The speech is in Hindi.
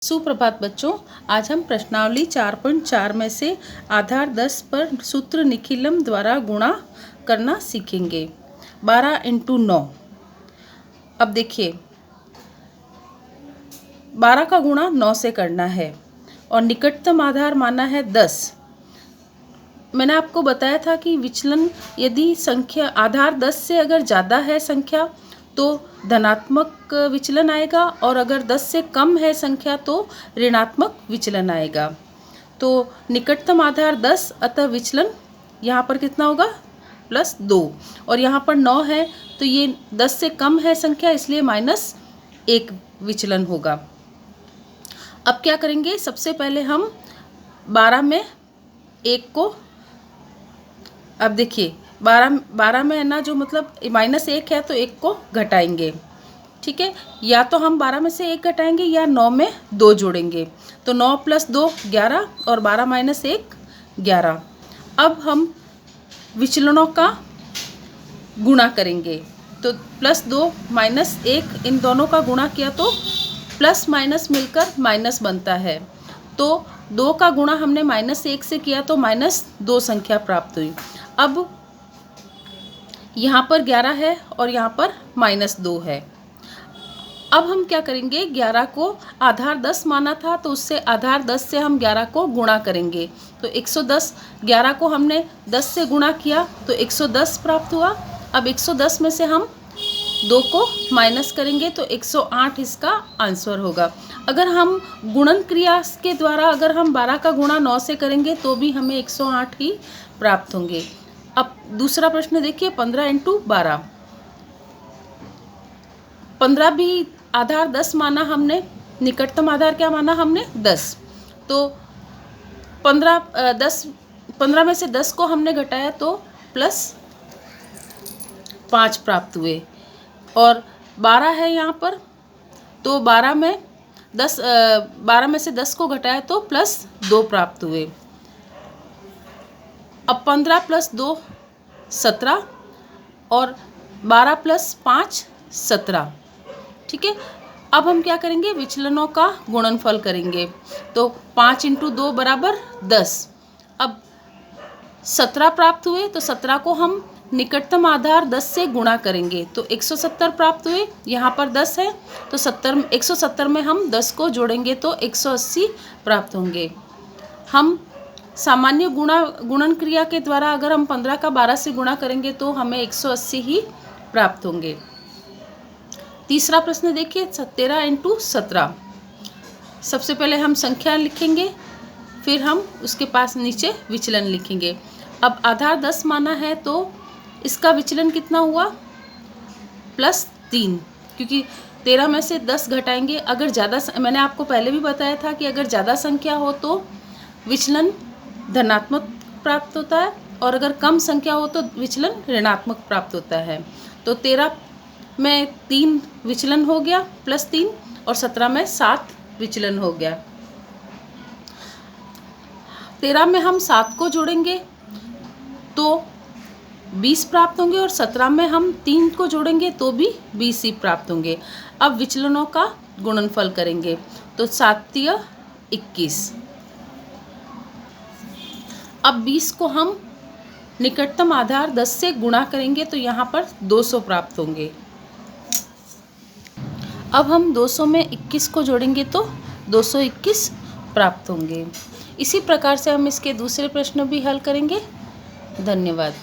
सुप्रभात बच्चों, आज हम प्रश्नावली 4.4 में से आधार 10 पर सूत्र निखिलम द्वारा गुणा करना सीखेंगे। 12 × 9। अब देखिए 12 का गुणा 9 से करना है और निकटतम आधार माना है 10। मैंने आपको बताया था कि विचलन यदि संख्या आधार 10 से अगर ज़्यादा है संख्या तो धनात्मक विचलन आएगा और अगर 10 से कम है संख्या तो ऋणात्मक विचलन आएगा। तो निकटतम आधार 10 अतः विचलन यहाँ पर कितना होगा +2 और यहाँ पर 9 है तो ये 10 से कम है संख्या इसलिए -1 विचलन होगा। अब क्या करेंगे, सबसे पहले हम 12 में 1 को, अब देखिए 12 में है ना, जो मतलब -1 है तो 1 को घटाएंगे, ठीक है। या तो हम 12 में से 1 घटाएंगे या 9 में 2 जोड़ेंगे। तो 9 + 2 11 और 12 - 1 11। अब हम विचलनों का गुणा करेंगे तो +2 -1 इन दोनों का गुणा किया तो प्लस माइनस मिलकर माइनस बनता है। तो 2 का गुणा हमने -1 से किया तो -2 संख्या प्राप्त हुई। अब यहाँ पर 11 है और यहाँ पर -2 है। अब हम क्या करेंगे, 11 को आधार 10 माना था तो उससे आधार 10 से हम 11 को गुणा करेंगे तो 110। 11 को हमने 10 से गुणा किया तो 110 प्राप्त हुआ। अब 110 में से हम 2 को माइनस करेंगे तो 108 इसका आंसर होगा। अगर हम गुणन क्रिया के द्वारा अगर हम 12 का गुणा 9 से करेंगे तो भी हमें 108 ही प्राप्त होंगे। अब दूसरा प्रश्न देखिए, 15 × 12। 15 भी आधार 10 माना हमने, निकटतम आधार क्या माना हमने 10। तो 15 में से 10 को हमने घटाया तो +5 प्राप्त हुए और 12 है यहाँ पर तो 12 में से 10 को घटाया तो +2 प्राप्त हुए। अब 15 + 2 17 और 12 + 5 17, ठीक है। अब हम क्या करेंगे, विचलनों का गुणनफल करेंगे तो 5 × 2 = 10। अब 17 प्राप्त हुए तो 17 को हम निकटतम आधार 10 से गुणा करेंगे तो 170 प्राप्त हुए। यहाँ पर 10 है तो 170 में हम 10 को जोड़ेंगे तो 180 प्राप्त होंगे। हम सामान्य गुणन क्रिया के द्वारा अगर हम 15 का 12 से गुणा करेंगे तो हमें 180 ही प्राप्त होंगे। तीसरा प्रश्न देखिए, 13 × 17। सबसे पहले हम संख्या लिखेंगे फिर हम उसके पास नीचे विचलन लिखेंगे। अब आधार 10 माना है तो इसका विचलन कितना हुआ +3, क्योंकि 13 में से 10 घटाएंगे। अगर ज़्यादा, मैंने आपको पहले भी बताया था कि अगर ज़्यादा संख्या हो तो विचलन धनात्मक प्राप्त होता है और अगर कम संख्या हो तो विचलन ऋणात्मक प्राप्त होता है। तो 13 में 3 विचलन हो गया +3 और 17 में 7 विचलन हो गया। 13 में हम 7 को जोड़ेंगे तो 20 प्राप्त होंगे और 17 में हम 3 को जोड़ेंगे तो भी 20 ही प्राप्त होंगे। अब विचलनों का गुणनफल करेंगे तो 7 × 21। अब 20 को हम निकटतम आधार 10 से गुणा करेंगे तो यहाँ पर 200 प्राप्त होंगे। अब हम 200 में 21 को जोड़ेंगे तो 221 प्राप्त होंगे। इसी प्रकार से हम इसके दूसरे प्रश्न भी हल करेंगे। धन्यवाद।